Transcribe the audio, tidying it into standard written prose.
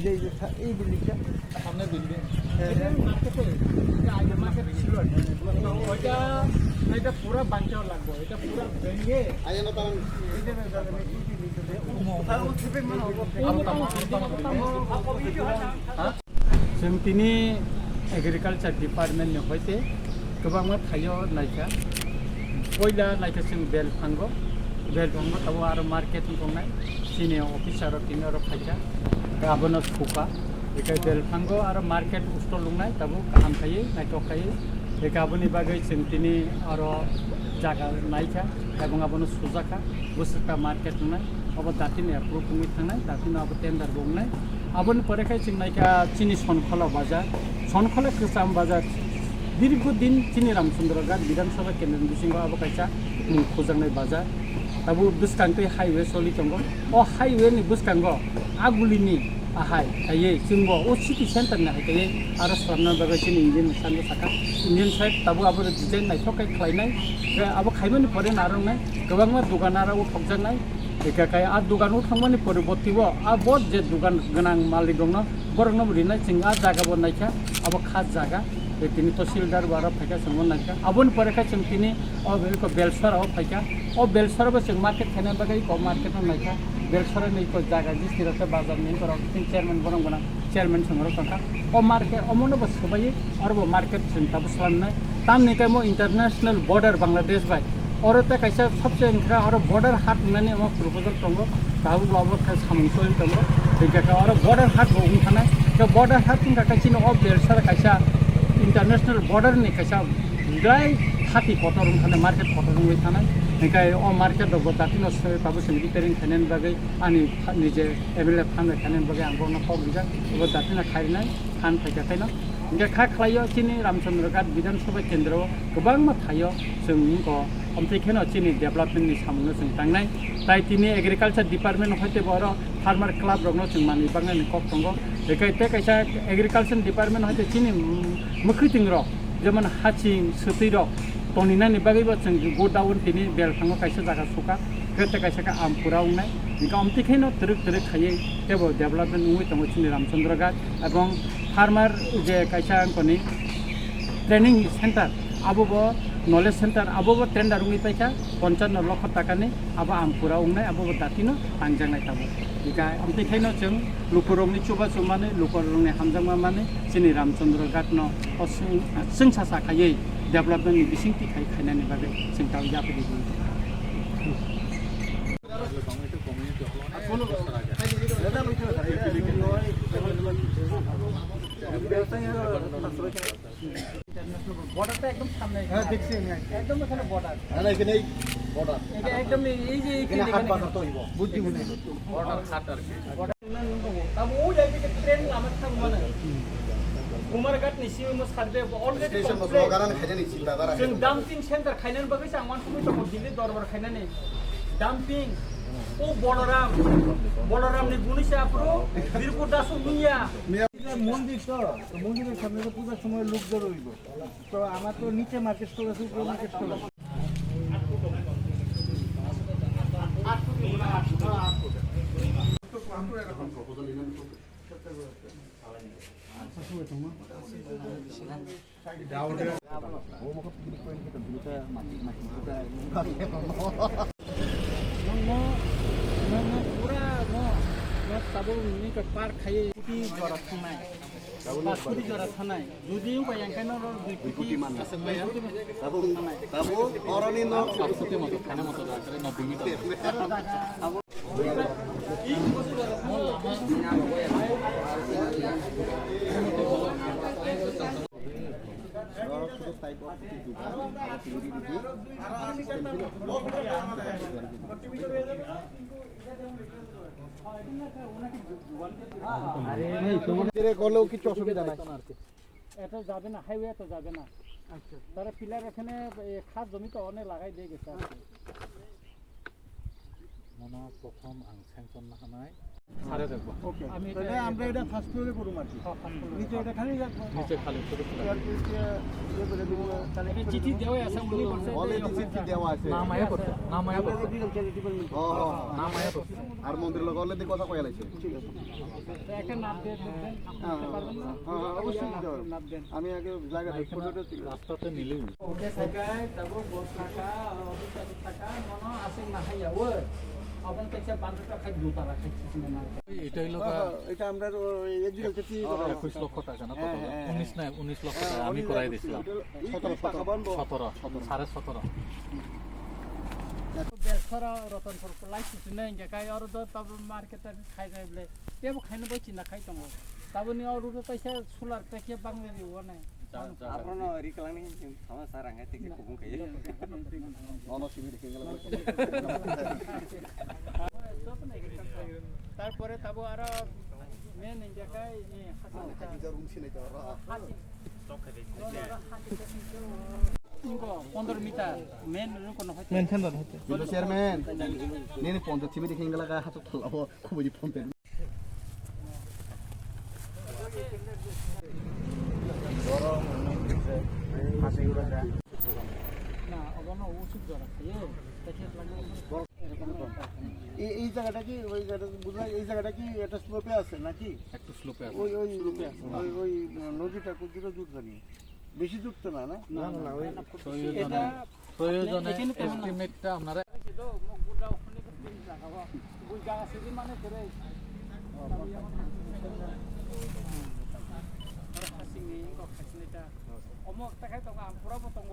যে এই বিল্ডিংটা সামনে বিল্ডিং এটা পুরো বাঞ্চাও লাগবে এটা পুরো ভেঙে जों दिनै एग्रिकालचार डिपार्टमेन्टनि हयते गोबां थायो नायखा पयला नायखा जों बेलफांगो थाबो आरो मार्केटिं दंनाय सिनियर अफिसार तिनि आरो फायजा गाबोनो सुखा बेखाय बेलफांगो आरो मार्केट स्टल दंनाय दाबो गाहाम थायो नायथ'खायो बे गाबोननि बागै जों दिनै आरो जागा नायखा एबं आबोनो सुजाखा बोसोरका मार्केट दंनाय अब दातिनि एप्रुभ बुंनो थांनाय दातिनि अब टेन्डार बुंनाय आबोन परेखाय जों नायखा चिनि सनखला बाजार सनखला गोजाम बाजार दीर्घदिन चिनि रामचंद्र घाट विधानसभा केन्द्र बिसिङाव अब खायसा मुं खोजांनाय बाजार दाबो बुसकांखै हाइवे सलि दङ अ हाइवेनि बुसकांगो आगुलिनि आहाय थायो जोंबो अ सिटि सेन्टारनि हायखायो आरो खालामना बागै जोंनि इन्डियान साननो साखा इन्डियान साइड दाबो आबो डिजाइन नायथ'खाय खालायनाय आबो खायमानि परे नारंनाय गोबां दुकानाराव थगजानाय बेखाय आ दुकानाव थांमानि परिबर्तिबो आ बहुत जे दुकान गोनां मालिक दङ बरंनो रिनाय जों आ जागाबो नायखा आबो खास जागा बेतिनि तहसिलदार बारा फायका सोंमोन नायखा आबोन परेखा जों तिनि अ बेखौ बेलसराव फायका अ बेलसराबो जों मार्केट थानाय बागै क मार्केटाव नायखा बेलसरा नैको जागा जिसिरते बाजार निफोराव जों चेयारमेन बरं गोनां चेयारमेन सोंरो थांखा अ मार्केट अमनबो सबायो आरो मार्केट जों ताबो खालामनाय ताम निकायमो इंटरनेशनल बॉर्डर बांलादेश बाय और ते कैसे सबसे इंखा और बॉर्डर हाट होननानै अ प्रपोजल दङ दाबो ब्लाबो सामसोल दङ बेखा और बॉर्डर हाट बुंनो थानाय के बॉर्डर हाट थिंखा कैसे अ बेलसरा कैसा इंटरनेशनल बॉर्डर नि कैसा ड्राई हाथि फटर थानाय मार्केट फटर होय थानाय निकाय अ मार्केट दङ दातिनो ताबो जों रिपेयरिं खायनायनि बागै आंनि निजे एभेलेबल फाननाय खायनायनि बागै आं बरनो खबरिजा अब दातिनो खायनाय फान फायखायनो इनका खा खालायो चिनि रामचंद्र घाट विधानसभा केन्द्रआव गोबां थायो जों इनखौ अमथेखेनो चिनि डेभलपमेन्टनि सामनो जों थांनाय ताइ तिनि एग्रिकालचार डिपार्टमेन्ट हयते बर फार्मार क्लाब रंनो जों मानि बांनानै कक दङ बेखाय ते कैसा एग्रिकालचार डिपार्टमेन्ट हयते चिनि मखैथिं र जेमन हाचिं सतै र तनिनानि बागैबो जों गोदाउन तिनि बेलफाङाव कैसा जागा सुखा केते कैसा का आमपुरा उनाय इनका अमथेखेनो तरक खायै तेबो डेभलपमेन्ट उइ दङ चिनि रामचंद्र घाट एवं फार्मार जे कैसा अंकनि ट्रेनिंग सेंटर आबो नलेज सेंटर आबो टेंडर उइ पैसा 55 लाख टाकानि आबो आमपुरा उनाय आबो दातिनो आंजांनाय थाबो इका अमथेखेनो जों लुकुरंनि चुबा चुमाने लुकुरंनि हामजांमा माने चिनि रामचंद्र घाटनो जों सासाखायै डेभलपमेन्टनि बिसिंथि खायनायनि बागै जों ताव जाफैदि बॉर्डर तो एकदम सामने है देखছি एकदम এখানে বর্ডার আর এখানে বর্ডার এটা একদম এই যে এখানে হাট বাজার তো হইব বুদ্ধি বুদ্ধি বর্ডার হাট আর কি বর্ডার তবে ওই জায়গায় ট্রেন আমার থাকবে মানে কুমারঘাট নিছি মো সারবে অলরেডি স্টেশন মজগারান খাইনানি চিন্তা করা जों ডাম্পিং সেন্টার খাইনান বাগैसो आं मानसिफोर दङ दिल्ली दरबार खायनानै डाम्पिं ओ বলরামনি গুনিসে আপরো বীরপুর দাসু মিয়া মন্দির তো মন্দিরের সামনে তো পূজার সময় লোক জড়ো হইব তো আমার তো নিচে মার্কেট স্টোর আছে উপরে মার্কেট স্টোর আছে ताबो नि का पार्क खायै कुटी जरा थानाय कुटी जरा थानाय जुदिउ बायंखायनो कुटी मान ताबो अरनि न साबसते मत खाना मत जाकरे न बिमित ताबो আরে তোমাদের গলেও কিছু অসুবিধা নাই এটা যাবে না হাইওয়ে তো যাবে না আচ্ছা তারা পিলার এখানে খাস জমি তো অনেক লাগাই দিয়ে গেছে মনে প্রথম আং স্যাংশন না হয় সারে দেখবো ওকে আমি তাহলে আমরা এটা ফার্স্ট ফ্লোরে করুম আর কি নিচে এটা খালি রাখবো নিচে খালি করে এয়ার ফিল্টার ইয়ে করে দিব তাহলে এটা চিঠি দেওয়া আছে উনি বলছে অলরেডি চিঠি দেওয়া আছে নামায়া করতে নামায়া করতে এগ্রিকালচার ডিপার্টমেন্ট ও নামায়া করতে আর মন্দির লোক অলরেডি কথা কয়ে লাইছে ঠিক আছে তো একটা নাম দিয়ে দেন হ্যাঁ, পারবেন না হ্যাঁ, অবশ্যই দিতে হবে। নাম দেন আমি আগে জায়গাটা ফটোটা রাস্তাতে নিলেই ওকে সাইকায় তারপর 10 টাকা 20 টাকা মনে আছে না হাইয়া ওই আপন থেকে 5 টাকা দুটা রাখাইছি না এটা হইলো এটা আমরা এগ্রিকালচার থেকে 21 লক্ষ টাকা না কত হ্যাঁ, হ্যাঁ, 19 না 19 লক্ষ টাকা আমি করাই দিছিলাম 17 বানবো 17 17.5 বেসরা রতন সরক লাইছি না ইনকে কাই আর তো তব মার্কেটে খাই যাই বলে তেবো খাইনো বইছি না খাই তঙ্গ তাবনি আর রুটো পয়সা সোলার পেকে বাংলারি ওনে আপনার রিকলানি sama sarang ya tiga kubung kayak অন সিবি দেখে গেল তারপরে তাবো আর মেন ইনকে কাই যা রুম ছিল এটা হাসি 15 মিটার মেন কোন হয় মেন খেন্দন হতে বিলো চেয়ারম্যান নেনে 50 সিবি দেখে গেল হাত তোলাবো খুবই ফোনতে না অবন ওষুধ ধরা খাইয়ে দেখে এই জায়গাটা কি ওই জায়গাটা বুঝলা এই জায়গাটা কি এটা স্লোপে আছে নাকি একটু স্লোপে আছে ওই ওই ওই নদীটা কতটা দূর জানি বেশি দূর তো না না এটা প্রয়োজনে এস্টিমেটটা আপনারা do mo guda khuni ko tin jaga ba bui jaga se di mane tere khasing ni ko khasnita omok ta khai to am pura potong